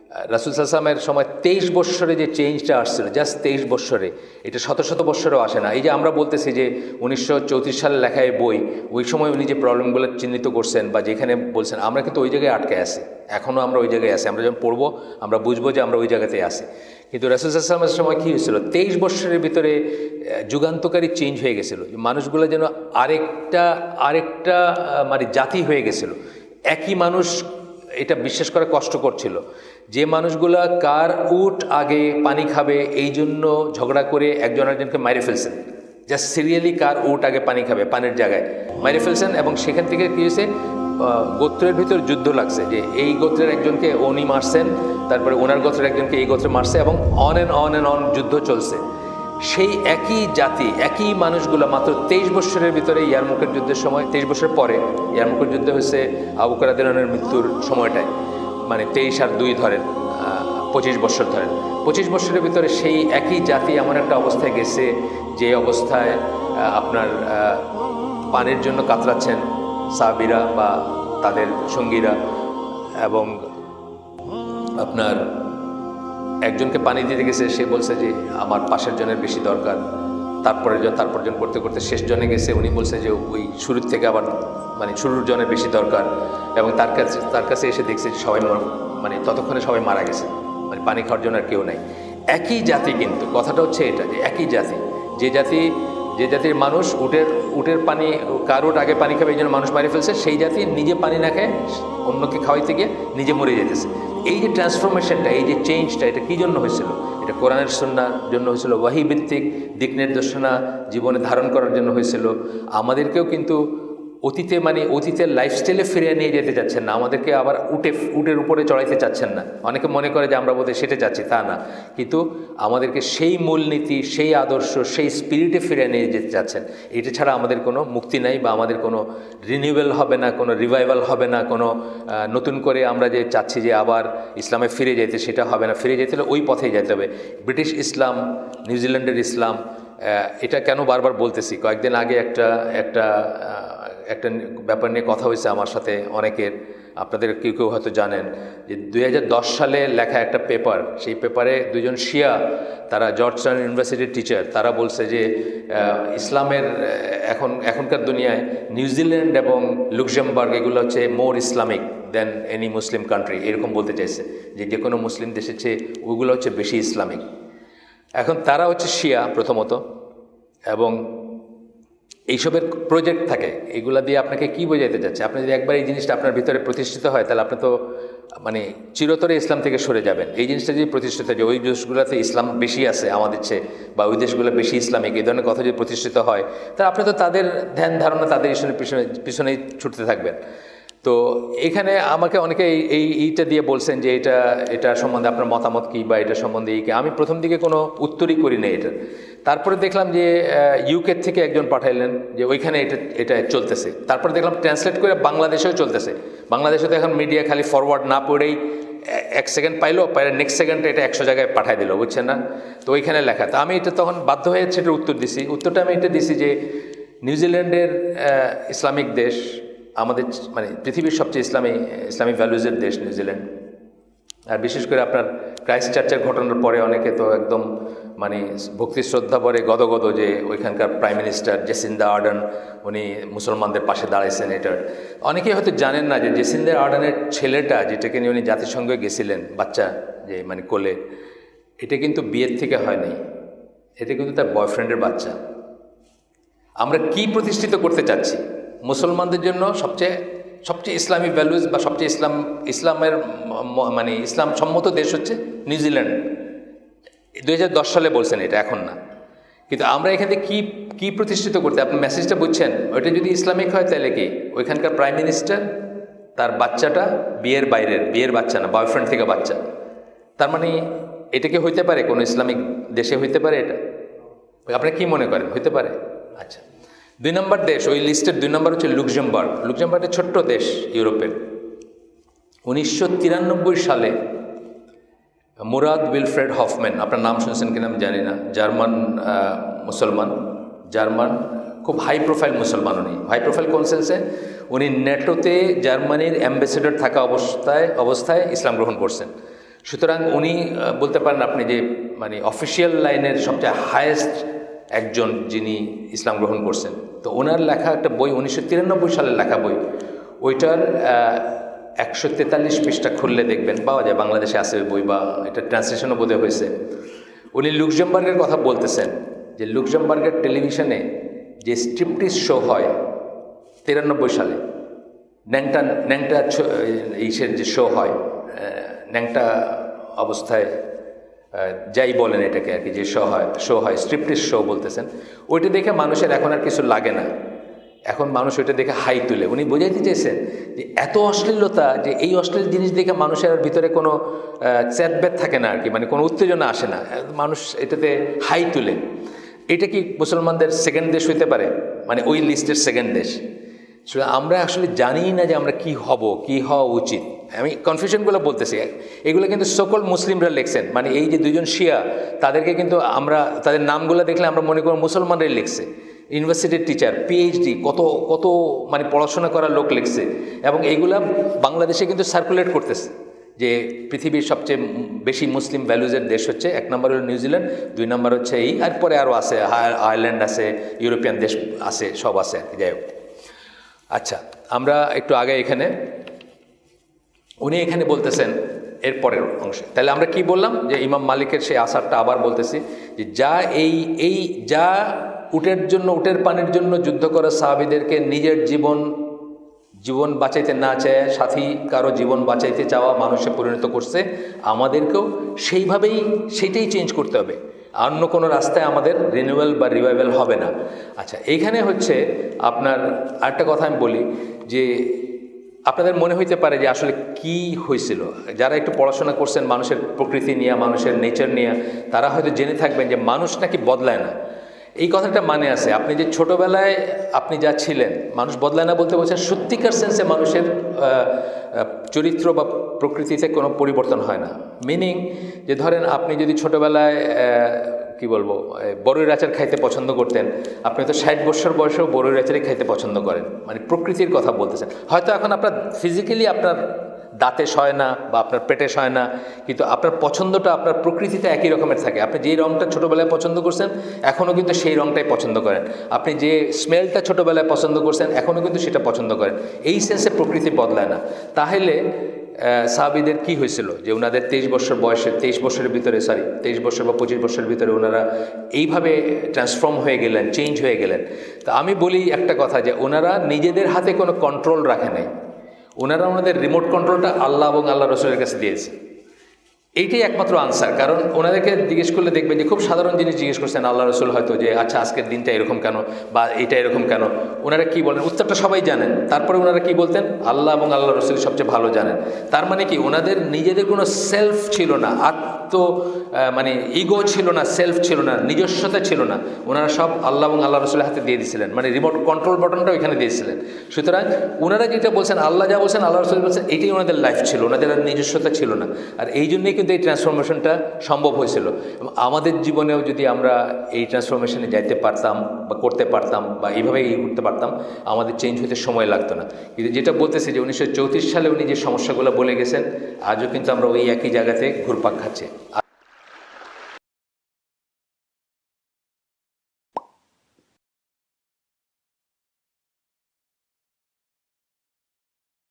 রাসূল সাল্লাল্লাহু আলাইহি ওয়াসাল্লামের সময় 23 বৎসরে যে চেঞ্জটা আসছিল, জাস্ট 23 বৎসরে, এটা শত শত বৎসরেও আসে না। এই যে আমরা বলতেছি যে 1934 সালে লেখা এই বই, ওই সময় উনি যে প্রবলেমগুলো চিহ্নিত করছেন বা যেখানে বলছেন, আমরা কিন্তু ওই জায়গায় আটকে আছি, এখনও আমরা ওই জায়গায় আছি। আমরা যখন পড়বো আমরা বুঝবো যে আমরা ওই জায়গাতেই আছি। কিন্তু রাসূল সাল্লাল্লাহু আলাইহি ওয়াসাল্লামের সময় কী হয়েছিল, 23 বৎসরের ভিতরে যুগান্তকারী চেঞ্জ হয়ে গেছিলো। মানুষগুলো যেন আরেকটা মানে জাতি হয়ে গেছিলো। একই মানুষ, এটা বিশ্বাস করা কষ্ট করছিল যে মানুষগুলা কার উট আগে পানি খাবে এই জন্য ঝগড়া করে একজন আরেকজনকে মাইরে ফেলছেন, জাস্ট সিরিয়ালি কার উট আগে পানি খাবে পানির জায়গায় মাইরে ফেলছেন। এবং সেখান থেকে কী হয়েছে, গোত্রের ভিতর যুদ্ধ লাগছে যে এই গোত্রের একজনকে উনি মারছেন, তারপরে ওনার গোত্রের একজনকে এই গোত্রে মারছে, এবং অন অ্যান্ড অন যুদ্ধ চলছে। সেই একই জাতি, একই মানুষগুলো মাত্র 23 বৎসরের ভিতরে, ইয়ারমুকের যুদ্ধের সময় 23 বছর পরে, ইয়ারমুকের যুদ্ধ হয়েছে আবু বকর রাদিয়াল্লাহু আনহুর মৃত্যুর সময়টায়, মানে 23 আর 2 ধরেন 25 বছর ধরেন, 25 বছরের ভিতরে সেই একই জাতি এমন একটা অবস্থায় গেছে যে অবস্থায় আপনার পানির জন্য কাতরাচ্ছেন সাহাবীরা বা তাদের সঙ্গীরা, এবং আপনার একজনকে পানি দিতে গেছে, সে বলছে যে আমার পাশের জনের বেশি দরকার, তারপর জন করতে করতে শেষ জনে গেছে, উনি বলছে যে ওই শুরুর থেকে আবার মানে শুরুর জনের বেশি দরকার, এবং তার কাছে এসে দেখছে যে সবাই মানে ততক্ষণে সবাই মারা গেছে, মানে পানি খাওয়ার জন্য আর কেউ নাই। একই জাতি, কিন্তু কথাটা হচ্ছে এটা যে একই জাতি, যে জাতির মানুষ উটের পানি, কার উট আগে পানি খাবে এই জন্য মানুষ মারি ফেলছে, সেই জাতি নিজে পানি না খায় অন্যকে খাওয়াইতে গিয়ে নিজে মরে যেতেছে। এই যে ট্রান্সফরমেশনটা, এই যে চেঞ্জটা, এটা কী জন্য হয়েছিল? এটা কোরআনের সুন্নাহর জন্য হয়েছিল, ওয়াহী ভিত্তিক দিক নির্দেশনা জীবনে ধারণ করার জন্য হয়েছিল। আমাদেরকেও কিন্তু অতীতের লাইফস্টাইলে ফিরিয়ে নিয়ে যেতে চাচ্ছেন না, আমাদেরকে আবার উটের উপরে চড়াইতে চাচ্ছেন না। অনেকে মনে করে যে আমরা বোধহয় সেটা চাচ্ছি, তা না, কিন্তু আমাদেরকে সেই মূলনীতি, সেই আদর্শ, সেই স্পিরিটে ফিরিয়ে নিয়ে যেতে চাচ্ছেন। এটা ছাড়া আমাদের কোনো মুক্তি নাই, বা আমাদের কোনো রিনিউয়াল হবে না, কোনো রিভাইভাল হবে না, কোনো নতুন করে আমরা যে চাচ্ছি যে আবার ইসলামে ফিরে যেতে, সেটা হবে না। ফিরে যেতে হলে ওই পথেই যেতে হবে, ব্রিটিশ ইসলাম, নিউজিল্যান্ডের ইসলাম। এটা কেন বারবার বলতেছি, কয়েকদিন আগে একটা ব্যাপার নিয়ে কথা হয়েছে আমার সাথে অনেকের, আপনাদের কেউ কেউ হয়তো জানেন যে 2010 সালে লেখা একটা পেপার, সেই পেপারে দুজন শিয়া, তারা জর্জটাউন ইউনিভার্সিটির টিচার, তারা বলছে যে ইসলামের এখনকার দুনিয়ায় নিউজিল্যান্ড এবং লুক্সেমবার্গ এগুলো হচ্ছে more Islamic than any Muslim country, এরকম বলতে চাইছে যে কোনো মুসলিম দেশের চেয়ে ওইগুলো হচ্ছে বেশি ইসলামিক। এখন তারা হচ্ছে শিয়া প্রথমত, এবং এইসবের প্রজেক্ট থাকে, এগুলা দিয়ে আপনাকে কি বোঝাইতে যাচ্ছে? আপনি যদি একবার এই জিনিসটা আপনার ভিতরে প্রতিষ্ঠিত হয়, তাহলে আপনি তো মানে চিরতরে ইসলাম থেকে সরে যাবেন। এই জিনিসটা যদি প্রতিষ্ঠিত হয় যে ওই দেশগুলোতে ইসলাম বেশি আছে আমাদের চেয়ে, বা ওই দেশগুলো বেশি ইসলামিক, এই ধরনের কথা যদি প্রতিষ্ঠিত হয়, তাহলে আপনি তো তাদের ধ্যান ধারণা, তাদের পিছনেই ছুটতে থাকবেন। তো এখানে আমাকে অনেকে এইটা দিয়ে বলছেন যে এটা সম্বন্ধে আপনার মতামত কী, বা এটা সম্বন্ধে আমি প্রথম দিকে কোনো উত্তরই করি না এটা। তারপরে দেখলাম যে ইউকে থেকে একজন পাঠাইলেন যে ওইখানে এটা চলতেছে। তারপরে দেখলাম ট্রান্সলেট করে বাংলাদেশেও চলতেছে। বাংলাদেশে তো এখন মিডিয়া খালি ফরওয়ার্ড না পড়েই 1 সেকেন্ড পাইলো, নেক্সট সেকেন্ডে এটা 100 জায়গায় পাঠাই দিল, বুঝছেন না? তো ওইখানে লেখা, তো আমি এটা তখন বাধ্য হয়ে সেটার উত্তর দিছি। উত্তরটা আমি এটা দিছি যে নিউজিল্যান্ডের ইসলামিক দেশ, আমাদের মানে পৃথিবীর সবচেয়ে ইসলামিক ভ্যালুজের দেশ নিউজিল্যান্ড। আর বিশেষ করে আপনার ক্রাইস্ট চার্চের ঘটনার পরে অনেকে তো একদম মানে ভক্তি শ্রদ্ধা পরে গদগদ যে ওইখানকার প্রাইম মিনিস্টার জেসিন্দা আর্ডার্ন উনি মুসলমানদের পাশে দাঁড়াইছেন। এটার অনেকেই হয়তো জানেন না যে জেসিন্দা আর্ডার্নের ছেলেটা, যেটাকে নিয়ে উনি জাতিসংঘে গেছিলেন, বাচ্চা যে মানে কোলে, এটা কিন্তু বিয়ের থেকে হয়নি, এটা কিন্তু তার বয়ফ্রেন্ডের বাচ্চা। আমরা কি প্রতিষ্ঠিত করতে চাচ্ছি? মুসলমানদের জন্য সবচেয়ে ইসলামিক ভ্যালুজ বা সবচেয়ে ইসলামের মানে ইসলাম সম্মত দেশ হচ্ছে নিউজিল্যান্ড। 2010 সালে বলছেন এটা, এখন না। কিন্তু আমরা এখান থেকে কি প্রতিষ্ঠিত করতে, আপনি মেসেজটা বুঝছেন? ওইটা যদি ইসলামিক হয় তাহলে কি ওইখানকার প্রাইম মিনিস্টার, তার বাচ্চাটা বিয়ের বাচ্চা না, বয়ফ্রেন্ড থেকে বাচ্চা। তার মানে এটা কি হইতে পারে? কোনো ইসলামিক দেশে হইতে পারে এটা? আপনি কি মনে করেন হইতে পারে? আচ্ছা, 2 নম্বর দেশ ওই লিস্টের 2 নম্বর হচ্ছে লুক্সেমবার্গ। লুক্সেমবার্গের ছোট্ট দেশ ইউরোপের। 1993 সালে মুরাদ উইলফ্রেড হফম্যান, আপনার নাম শুনছেন কিনা আমি জানি না, জার্মান মুসলমান, খুব হাই প্রোফাইল মুসলমান। উনি হাই প্রোফাইল কোন সেন্সে? উনি ন্যাটোতে জার্মানির অ্যাম্বাসেডর থাকা অবস্থায় ইসলাম গ্রহণ করছেন। সুতরাং উনি বলতে পারেন আপনি যে মানে অফিসিয়াল লাইনের সবচেয়ে হায়েস্ট একজন যিনি ইসলাম গ্রহণ করছেন। তো ওনার লেখা একটা বই 1993 সালের লেখা বই, ওইটার 143 পৃষ্ঠা খুললে দেখবেন পাওয়া যায়, বাংলাদেশে আছে ওই বই, বা এটা ট্রান্সলেশনও বোধহয় হয়েছে। উনি লুক্সেমবার্গের কথা বলতেছেন যে লুক্সেমবার্গের টেলিভিশনে যে স্ট্রিপটিজ শো হয় 93 সালে, ন্যাংটা ইসের যে শো হয়, ন্যাংটা অবস্থায় যাই বলেন এটাকে আর কি, যে শো হয় স্ট্রিপটিজ শো বলতেছেন, ওইটা দেখে মানুষের এখন আর কিছু লাগে না, এখন মানুষ ওইটা দেখে হাই তুলে। উনি বোঝাইতে চেয়েছেন যে এত অশ্লীলতা, যে এই অশ্লীল জিনিস দেখে মানুষের ভিতরে কোনো চ্যাটব্যাট থাকে না আর কি, মানে কোনো উত্তেজনা আসে না, মানুষ এটাতে হাই তুলে। এটা কি মুসলমানদের সেকেন্ড দেশ হইতে পারে, মানে ওই লিস্টের সেকেন্ড দেশ? আমরা আসলে জানি না যে আমরা কি হব, কি হওয়া উচিত। আমি কনফিউশনগুলো বলতেছি, এগুলো কিন্তু সকল মুসলিমরা লিখছেন, মানে এই যে দুজন শিয়া, তাদেরকে কিন্তু আমরা তাদের নামগুলো দেখলে আমরা মনে করি মুসলমানরাই লিখছে। ইউনিভার্সিটির টিচার, পিএইচডি, কত কত মানে পড়াশোনা করা লোক লিখছে, এবং এইগুলা বাংলাদেশে কিন্তু সার্কুলেট করতেছে যে পৃথিবীর সবচেয়ে বেশি মুসলিম ভ্যালুজের দেশ হচ্ছে, 1 নম্বর হলো নিউজিল্যান্ড, 2 নম্বর হচ্ছে এই, আর পরে আরও আছে, আয়ারল্যান্ড আছে, ইউরোপিয়ান দেশ আছে, সব আছে আর কি। যাই হোক, আচ্ছা আমরা একটু আগে এখানে উনি এখানে বলতেছেন এর পরের অংশে, তাহলে আমরা কি বললাম যে ইমাম মালিকের সেই আসারটা আবার বলতেছি যে যা যা উটের পানির জন্য যুদ্ধ করা সাহাবীদেরকে নিজের জীবন বাঁচাইতে না চায় সাথী কারো জীবন বাঁচাইতে চাওয়া মানুষে পরিণত করছে, আমাদেরকেও সেইটাই চেঞ্জ করতে হবে, অন্য কোনো রাস্তায় আমাদের রিনিউয়াল বা রিভাইভাল হবে না। আচ্ছা, এইখানে হচ্ছে আপনার আরেকটা কথা আমি বলি যে আপনাদের মনে হইতে পারে যে আসলে কি হয়েছিল, যারা একটু পড়াশোনা করছেন মানুষের প্রকৃতি নিয়ে, মানুষের নেচার নিয়ে, তারা হয়তো জেনে থাকবেন যে মানুষ নাকি বদলায় না। এই কথাটা মানে আছে, আপনি যে ছোটোবেলায় আপনি যা ছিলেন, মানুষ বদলায় না বলতে বলছেন সত্যিকার সেন্সে মানুষের চরিত্র বা প্রকৃতিতে কোনো পরিবর্তন হয় না। মিনিং যে ধরেন আপনি যদি ছোটোবেলায় কি বলবো বড়ইর আচার খাইতে পছন্দ করতেন, আপনি তো 60 বছর বয়সেও বড়ইর আচারই খাইতে পছন্দ করেন, মানে প্রকৃতির কথা বলতেছেন। হয়তো এখন আপনার ফিজিক্যালি আপনার দাঁতে সয় না বা আপনার পেটে সয় না, কিন্তু আপনার পছন্দটা আপনার প্রকৃতিতে একই রকমের থাকে। আপনি যেই রঙটা ছোটোবেলায় পছন্দ করছেন এখনও কিন্তু সেই রঙটাই পছন্দ করেন, আপনি যে স্মেলটা ছোটোবেলায় পছন্দ করছেন এখনও কিন্তু সেটা পছন্দ করেন। এই সেন্সে প্রকৃতি বদলায় না। তাহলে সাহাবীদের কি হয়েছিল যে ওনাদের 23 বছর বয়সে, 23 বছরের ভিতরে 23 বছর বা 25 বছরের ভিতরে ওনারা এইভাবে ট্রান্সফর্ম হয়ে গেলেন, চেঞ্জ হয়ে গেলেন। তা আমি বলি একটা কথা, যে ওনারা নিজেদের হাতে কোনো কন্ট্রোল রাখে নাই, ওনারা ওনাদের রিমোট কন্ট্রোলটা আল্লাহ এবং আল্লাহ রসুলের কাছে দিয়েছে। এইটাই একমাত্র আনসার। কারণ ওনাদেরকে জিজ্ঞেস করলে দেখবেন যে খুব সাধারণ জিনিস জিজ্ঞেস করছেন আল্লাহ রসুল, হয়তো যে আচ্ছা আজকের দিনটা এরকম কেন বা এটা এরকম কেন, ওনারা কি বলেন উত্তরটা সবাই জানেন। তারপরে ওনারা কি বলতেন, আল্লাহ এবং আল্লাহ রসুল সবচেয়ে ভালো জানেন। তার মানে কি ওনাদের নিজেদের কোনো সেলফ ছিল না, মানে ইগো ছিল না, সেলফ ছিল না, নিজস্বতা ছিল না, ওনারা সব আল্লাহ এবং আল্লাহ রসুলের হাতে দিয়ে দিয়েছিলেন, মানে রিমোট কন্ট্রোল বাটনটাও এখানে দিয়েছিলেন। সুতরাং ওনারা যেটা বলছেন, আল্লাহ যা বলছেন আল্লাহ রসুল বলছেন, এটাই ওনাদের লাইফ ছিল, ওনাদের আর নিজস্বতা ছিল না। আর এই জন্যই কিন্তু এই ট্রান্সফরমেশনটা সম্ভব হয়েছিল। আমাদের জীবনেও যদি আমরা এই ট্রান্সফরমেশনে যাইতে পারতাম বা করতে পারতাম বা এইভাবে করতে পারতাম, আমাদের চেঞ্জ হতে সময় লাগতো না। কিন্তু যেটা বলতেছি যে 1934 সালে উনি যে সমস্যাগুলো বলে গেছেন, আজও কিন্তু আমরা ওই একই জায়গাতে ঘুরপাক খাচ্ছি।